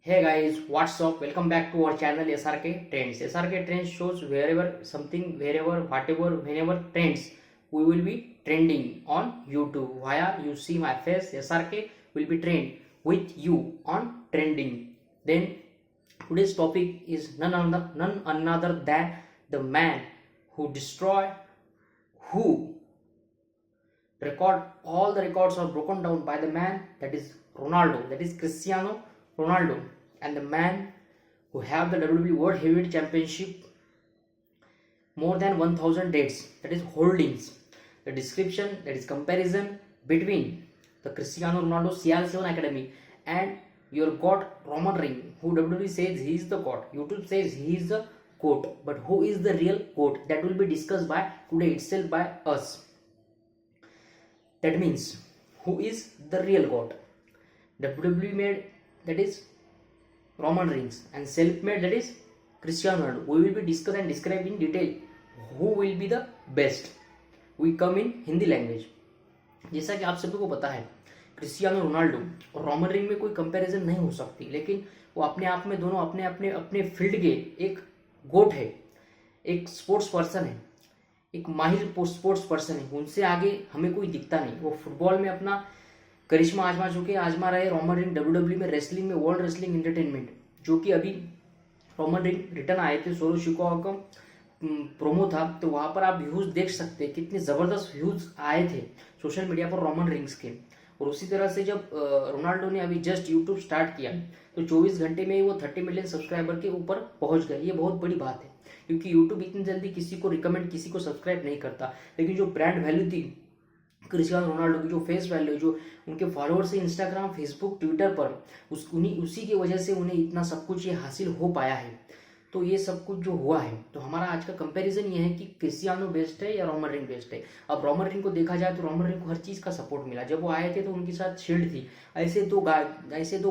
Hey guys, what's up? Welcome back to our channel SRK Trends. SRK Trends shows wherever something, wherever, whatever, whenever trends, we will be trending on YouTube. Via you see my face, SRK will be trend with you on trending. Then today's topic is none other than the man who destroyed, who record all the records are broken down by the man that is Ronaldo, that is Cristiano Ronaldo, and the man who have the WWE World Heavyweight Championship more than 1000 dates, that is holdings. The description, that is comparison between the Cristiano Ronaldo CR7 Academy and your god Roman Reigns, who WWE says he is the god, YouTube says he is the GOAT, but who is the real GOAT? That will be discussed by today itself by us. That means who is the real god? WWE made, that is Roman Reigns, and self-made, that is Cristiano Ronaldo. We will be discuss and describe in detail who will be the best. We come in Hindi language. जैसा कि आप सभी को पता है, Cristiano Ronaldo और Roman ring में कोई कंपैरिजन नहीं हो सकती, लेकिन वो अपने आप में दोनों अपने अपने अपने फील्ड के एक गोट है, एक स्पोर्ट्स पर्सन है, एक माहिर स्पोर्ट्स पर्सन है. उनसे आगे हमें कोई दिखता नहीं. वो फुटबॉल में अपना करिश्मा आजमा रहे रोमन रिंग. डब्ल्यूडब्ल्यू में, रेसलिंग में, वर्ल्ड रेसलिंग एंटरटेनमेंट, जो कि अभी रोमन रिंग रिटर्न आए थे, सोलो शिकोवा का प्रोमो था, तो वहां पर आप व्यूज देख सकते हैं कितने जबरदस्त व्यूज आए थे सोशल मीडिया पर रोमन रिंग्स के. और उसी तरह से जब रोनाल्डो ने अभी जस्ट यूट्यूब स्टार्ट किया तो 24 घंटे में वो 30 मिलियन सब्सक्राइबर के ऊपर पहुंच गए. ये बहुत बड़ी बात है, क्योंकि यूट्यूब इतनी जल्दी किसी को रिकमेंड, किसी को सब्सक्राइब नहीं करता. लेकिन जो ब्रांड वैल्यू थी क्रिस्टियानो रोनाल्डो की, जो फेस वैल्यू, जो उनके फॉलोअर्स है इंस्टाग्राम, फेसबुक, ट्विटर पर, उसी की वजह से उन्हें इतना सब कुछ ये हासिल हो पाया है. तो ये सब कुछ जो हुआ है, तो हमारा आज का कंपैरिजन ये है कि क्रिस्टियानो बेस्ट है या रोमन रिंग बेस्ट है. अब रोमन रिंग को देखा जाए तो रोमन रिंग को हर चीज का सपोर्ट मिला. जब वो आए थे तो उनके साथ शील्ड थी, ऐसे दो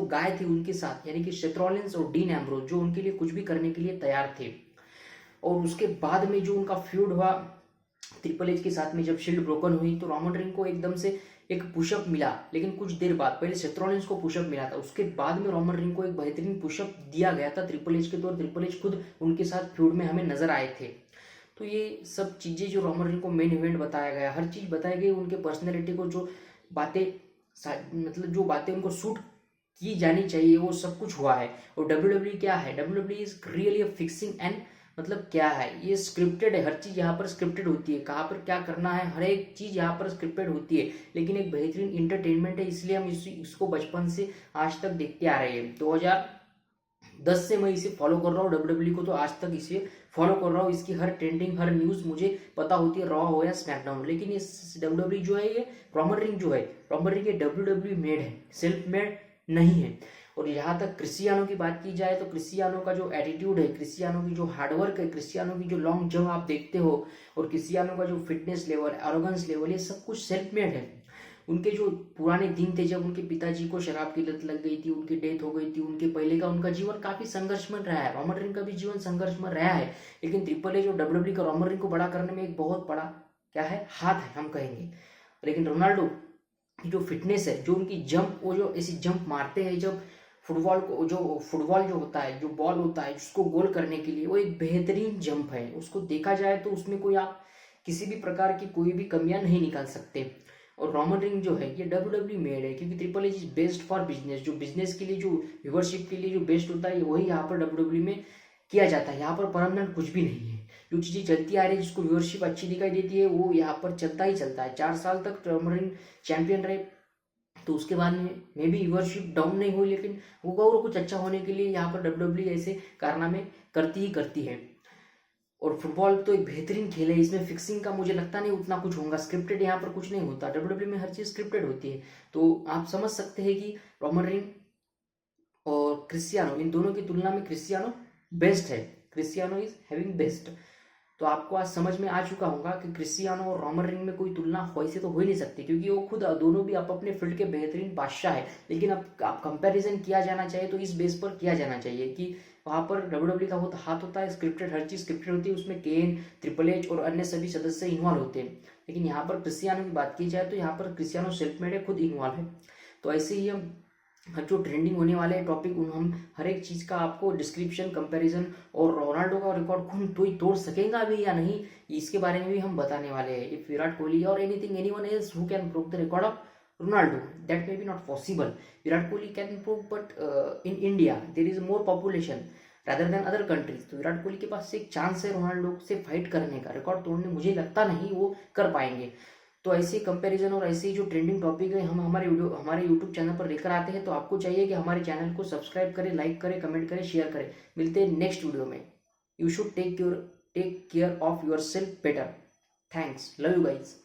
गाय थी उनके साथ, यानी कि सेथ रॉलिंस और डीन एम्ब्रोज, जो उनके लिए कुछ भी करने के लिए तैयार थे. और उसके बाद में जो उनका फ्यूड हुआ ट्रिपल एच के साथ में, जब शील्ड ब्रोकन हुई तो रोमन रिंग को एकदम से एक पुशअप मिला. लेकिन कुछ देर बाद, पहले सेथ रॉलिंस को पुशअप मिला था, उसके बाद में रोमन रिंग को एक बेहतरीन पुशअप दिया गया था ट्रिपल एच के द्वारा. ट्रिपल एच खुद उनके साथ फ्यूड में हमें नजर आए थे. तो ये सब चीजें जो रोमन रिंग को मेन इवेंट बताया गया, हर चीज बताई गई. उनके पर्सनैलिटी को जो बातें, मतलब जो बातें उनको सूट की जानी चाहिए, वो सब कुछ हुआ है. और डब्ल्यूडब्ल्यू क्या है? WW is really fixing and, मतलब क्या है, ये स्क्रिप्टेड है. हर चीज यहाँ पर स्क्रिप्टेड होती है, कहाँ पर क्या करना है, हर एक चीज यहाँ पर स्क्रिप्टेड होती है. लेकिन एक बेहतरीन इंटरटेनमेंट है, इसलिए हम इसको बचपन से आज तक देखते आ रहे हैं. 2010 से मैं इसे फॉलो कर रहा हूँ डब्ल्यूडब्ल्यू को, तो आज तक इसे फॉलो कर रहा हूँ. इसकी हर ट्रेंडिंग, हर न्यूज मुझे पता होती है, रॉ हो या स्मैकडाउन. लेकिन ये डब्ल्यूडब्ल्यू जो है, ये रोमन रिंग जो है, रोमन रिंग ये डब्ल्यूडब्ल्यू मेड है, सेल्फ मेड नहीं है. और यहाँ तक क्रिस्टियानो की बात की जाए तो क्रिस्टियानो का जो एटीट्यूड है, क्रिस्टियानो की जो हार्डवर्क है, क्रिस्टियानो की जो लॉन्ग जंप आप देखते हो, और क्रिस्टियानो का जो फिटनेस लेवल, एरोगेंस लेवल, ये सब कुछ सेल्फ मेड है. उनके जो पुराने दिन थे, जब उनके पिताजी को शराब की लत लग गई थी, उनकी डेथ हो गई थी, उनके पहले का उनका जीवन काफी संघर्षमय रहा है. रोमन रिंग का भी जीवन संघर्षमय रहा है. लेकिन ट्रिपल एच और डब्ल्यूडब्ल्यू का रोमन रिंग को बड़ा करने में एक बहुत बड़ा क्या है, हाथ है हम कहेंगे. लेकिन रोनाल्डो की जो फिटनेस है, जो उनकी जंप, वो जो ऐसी जंप मारते हैं, जब फुटबॉल जो होता है, जो बॉल होता है उसको गोल करने के लिए, वो एक बेहतरीन जंप है. उसको देखा जाए तो उसमें कोई आप किसी भी प्रकार की कोई भी कमियां नहीं निकाल सकते. और रोमन रिंग जो है ये डब्ल्यूडब्ल्यू मेड है, क्योंकि triple H is best for business. जो बिजनेस के लिए, जो व्यूवरशिप के लिए जो बेस्ट होता है, वही यहाँ पर डब्ल्यूडब्ल्यू में किया जाता है. यहाँ पर परमानेंट कुछ भी नहीं है. जो चीजें चलती आ रही है, जिसको व्यूवरशिप अच्छी दिखाई देती है, वो यहाँ पर चलता ही चलता है. 4 साल तक रोमन रिंग चैंपियन रहे, तो उसके बाद में मे भी व्यूअरशिप डाउन नहीं हुई, लेकिन होगा और कुछ अच्छा होने के लिए यहाँ पर डब्ल्यूडब्ल्यू ऐसे कारनामे करती है. और फुटबॉल तो एक बेहतरीन खेल है, इसमें फिक्सिंग का मुझे लगता नहीं उतना कुछ होगा. स्क्रिप्टेड यहाँ पर कुछ नहीं होता, डब्ल्यूडब्ल्यू में हर चीज स्क्रिप्टेड होती है. तो आप समझ सकते हैं कि रोमन रिंग और क्रिस्टियानो, इन दोनों की तुलना में क्रिस्टियानो बेस्ट है. Cristiano is having best. तो आपको आज समझ में आ चुका होगा कि क्रिस्टियानो और रोमन रिंग में कोई तुलना वैसे तो हो ही नहीं सकती, क्योंकि वो खुद दोनों भी आप अपने फील्ड के बेहतरीन बादशाह है. लेकिन अब आप कंपैरिजन किया जाना चाहिए तो इस बेस पर किया जाना चाहिए कि वहां पर डब्ल्यूडब्ल्यू का हाथ होता है, स्क्रिप्टेड, हर चीज स्क्रिप्टेड होती है. उसमें केन, ट्रिपल एच और अन्य सभी सदस्य इन्वॉल्व होते हैं. लेकिन यहाँ पर क्रिस्टियानो की बात की जाए तो यहाँ पर क्रिस्टियानो सेल्फ मेड है, खुद इन्वॉल्व है. तो ऐसे ही हम जो ट्रेंडिंग होने वाले टॉपिक उन हम हर एक चीज़ का आपको डिस्क्रिप्शन कंपैरिजन और रोनाल्डो का रिकॉर्ड कौन तोड़ सकेगा भी या नहीं, इसके बारे में भी हम बताने वाले हैं। इफ विराट कोहली और anything anyone else who can broke the record of Ronaldo, that may be not possible. Virat Kohli can improve, but in India there is more population rather than other countries. तो विराट कोहली के पास एक chance है Ronaldo से fight करने का, record तोड़ने मुझे लगता नहीं वो कर पाएंगे। तो ऐसे कंपैरिजन और ऐसे जो ट्रेंडिंग टॉपिक है हम हमारे यूट्यूब चैनल पर लेकर आते हैं। तो आपको चाहिए कि हमारे चैनल को सब्सक्राइब करें, लाइक करें, कमेंट करें, शेयर करें। मिलते हैं नेक्स्ट वीडियो में। You should take care of yourself better. Thanks, love you guys.